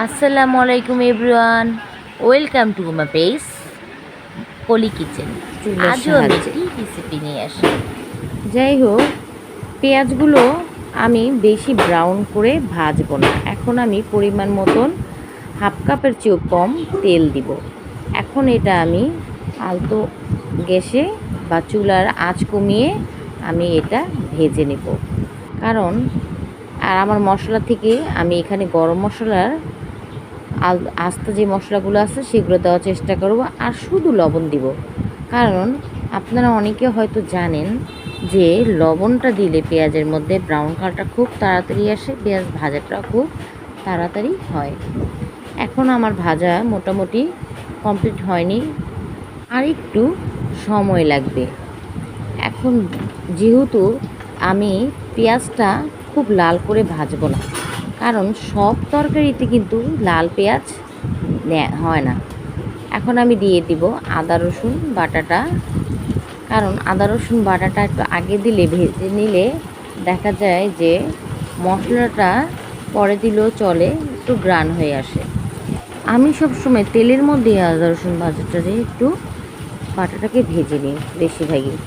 আসসালামু আলাইকুম everyone, welcome to my page Poly Kitchen. চুলের আজও আমি সাহায্যে। একটি রেসিপি নিয়ে আসি। যাই হোক, পেঁয়াজগুলো আমি বেশি ব্রাউন করে ভাজবো না। এখন আমি পরিমাণ মতন হাফ কাপের চেয়েও কম তেল দিব। এখন এটা আমি আলতো গ্যাসে বা চুলার আঁচ কমিয়ে আমি এটা ভেজে নেব। কারণ আর আমার মশলা থেকে আমি এখানে গরম মশলার আস্ত যে মশলাগুলো আছে সেগুলো দেওয়ার চেষ্টা করব, আর শুধু লবণ দিব। কারণ আপনারা অনেকে হয়তো জানেন যে লবণটা দিলে পেঁয়াজের মধ্যে ব্রাউন কালারটা খুব তাড়াতাড়ি আসে, পেঁয়াজ ভাজাটা খুব তাড়াতাড়ি হয়। এখন আমার ভাজা মোটামুটি কমপ্লিট হয়নি, আর একটু সময় লাগবে। এখন যেহেতু আমি পেঁয়াজটা খুব লাল করে ভাজবো না, কারণ সব তরকারিতে কিন্তু লাল পেঁয়াজ হয় না। এখন আমি দিয়ে দিব আদা রসুন বাটাটা। কারণ আদা রসুন বাটাটা একটু আগে দিলে, ভেজে নিলে দেখা যায় যে মশলাটা পরে দিলেও চলে, একটু গ্রান হয়ে আসে। আমি সবসময় তেলের মধ্যে আদা রসুন বাটাটারে একটু বাটাটাকে ভেজে নিই বেশিরভাগই।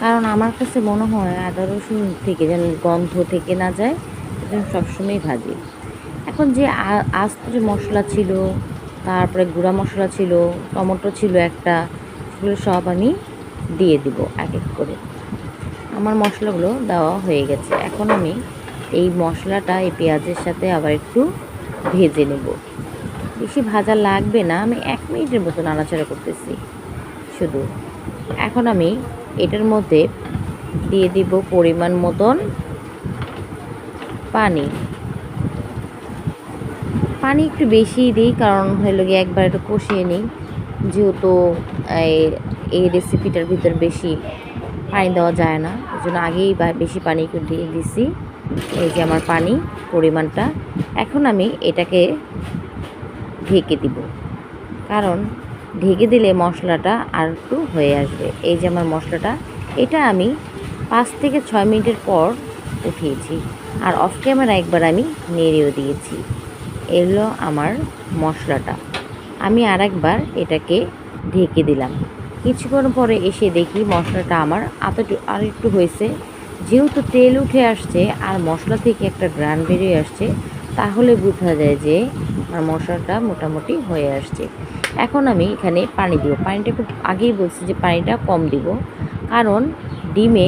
কারণ আমার কাছে মনে হয় আদা রসুন থেকে যেন গন্ধ থেকে না যায়, সেজন্য সবসময় ভাজি। এখন যে আস্ত যে মশলা ছিল, তারপরে গুঁড়া মশলা ছিল, টমেটো ছিল একটা, সেগুলো সব আমি দিয়ে দিব এক এক করে। আমার মশলাগুলো দেওয়া হয়ে গেছে। এখন আমি এই মশলাটা এই পেঁয়াজের সাথে আবার একটু ভেজে নেব। বেশি ভাজা লাগবে না, আমি 1 মিনিটের মতো নাড়াচাড়া করতেছি শুধু। এখন আমি এটার মধ্যে দিয়ে দিব পরিমাণ মতন পানি। পানি একটু বেশিই দিই, কারণ হলো গিয়ে একবার একটু কষিয়ে নিই। যেহেতু এই রেসিপিটার ভিতর বেশি পানি দেওয়া যায় না, ওই জন্য আগেই বেশি পানি একটু দিয়ে দিছি। এই যে আমার পানি পরিমাণটা। এখন আমি এটাকে ঢেকে দিব, কারণ ঢেকে দিলে মশলাটা আর একটু হয়ে আসবে। এই যে আমার মশলাটা, এটা আমি 5 থেকে 6 মিনিটের পর উঠিয়েছি, আর অফ ক্যামেরা একবার আমি নেড়েও দিয়েছি। এলো আমার মশলাটা। আমি আরেকবার এটাকে ঢেকে দিলাম। কিছুক্ষণ পরে এসে দেখি মশলাটা আমার আর একটু হয়েছে। যেহেতু তেল উঠে আসছে আর মশলা থেকে একটা গ্রান বেরিয়ে আসছে, তাহলে বোঝা যায় যে আমার মশলাটা মোটামুটি হয়ে আসছে। এখন আমি এখানে পানি দিব। পানিটা খুব আগেই বলছি যে পানিটা কম দিব, কারণ ডিমে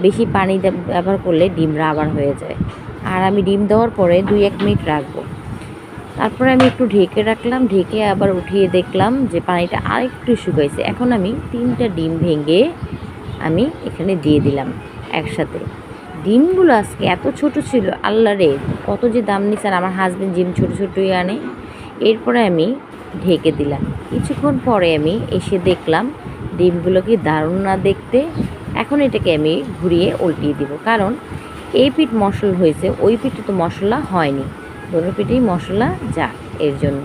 বেশি পানি ব্যবহার করলে ডিম রাবার হয়ে যায়। আর আমি ডিম দেওয়ার পরে 2-1 মিনিট রাখবো। তারপরে আমি একটু ঢেকে রাখলাম, ঢেকে আবার উঠিয়ে দেখলাম যে পানিটা আরেকটু শুকাইছে। এখন আমি 3টা ডিম ভেঙে আমি এখানে দিয়ে দিলাম একসাথে। ডিমগুলো আজকে এত ছোট ছিল, আল্লাহ রে, কত যে দাম নিচ্ছে। আর আমার হাজব্যান্ড ডিম ছোটো ছোটোই আনে। এরপরে আমি ঢেকে দিলাম। কিছুক্ষণ পরে আমি এসে দেখলাম ডিমগুলো কি দারুণ না দেখতে। এখন এটাকে আমি ঘুরিয়ে উল্টিয়ে দিব, কারণ এই পিঠ মশলা হয়েছে, ওই পিঠে তো মশলা হয়নি। দোনো পিঠেই মশলা যা, এর জন্য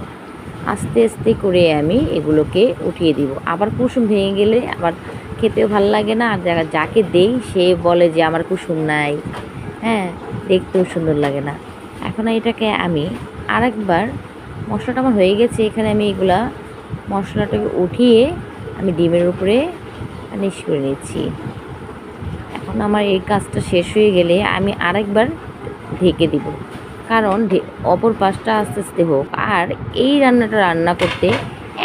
আস্তে আস্তে করে আমি এগুলোকে উঠিয়ে দিব। আবার কুসুম ভেঙে গেলে আবার খেতেও ভালো লাগে না, আর যাকে দেই সে বলে যে আমার কুসুম নাই, হ্যাঁ, দেখতেও সুন্দর লাগে না। এখন এটাকে আমি আরেকবার, মশলাটা আমার হয়ে গেছে, এখানে আমি এগুলা মশলাটাকে উঠিয়ে আমি ডিমের উপরে নিশ করে নিচ্ছি। এখন আমার এই কাজটা শেষ হয়ে গেলে আমি আরেকবার ঢেকে দিব, কারণ অপর পাশটা আস্তে আস্তে হোক। আর এই রান্নাটা রান্না করতে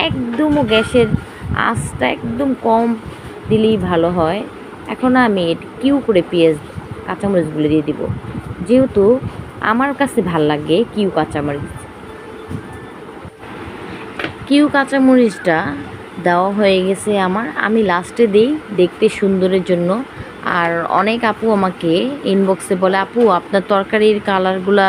একদমও গ্যাসের আঁচটা একদম কম দিলেই ভালো হয়। এখন আমি কিউ করে পেঁয়াজ কাঁচামরিচগুলো দিয়ে দিব, যেহেতু আমার কাছে ভাল লাগে কিউ কাঁচামরিচটা দেওয়া হয়ে গেছে আমার। আমি লাস্টে দিই দেখতে সুন্দরের জন্য। আর অনেক আপু আমাকে ইনবক্সে বলে, আপু আপনার তরকারির কালারগুলা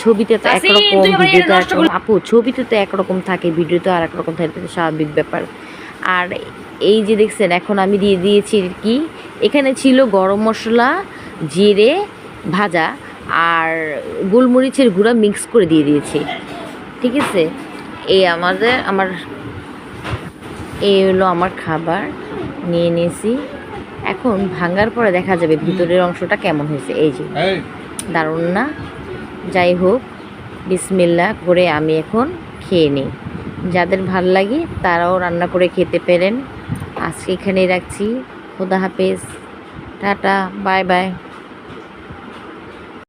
ছবিতে তো একরকম, ভিডিওতে একরকম। আপু ছবিতে তো একরকম থাকে, ভিডিওতে আর একরকম থাকে, এটা স্বাভাবিক ব্যাপার। আর এই যে দেখছেন, এখন আমি দিয়ে দিয়েছি কি, এখানে ছিল গরম মশলা, জিরে ভাজা আর গোলমরিচের গুঁড়া মিক্স করে দিয়ে দিয়েছি। ঠিক আছে, এই হলো আমার খাবার নিয়ে নিয়েছি। এখন ভাঙার পরে দেখা যাবে ভিতরের অংশটা কেমন হয়েছে। এই যে দারুণ না? যাই হোক, বিসমিল্লাহ করে আমি এখন খেয়ে নিই। যাদের ভাল লাগে তারাও রান্না করে খেতে পারেন। আজকে এখানেই রাখছি। খোদা হাফেজ, টাটা, বাই বাই।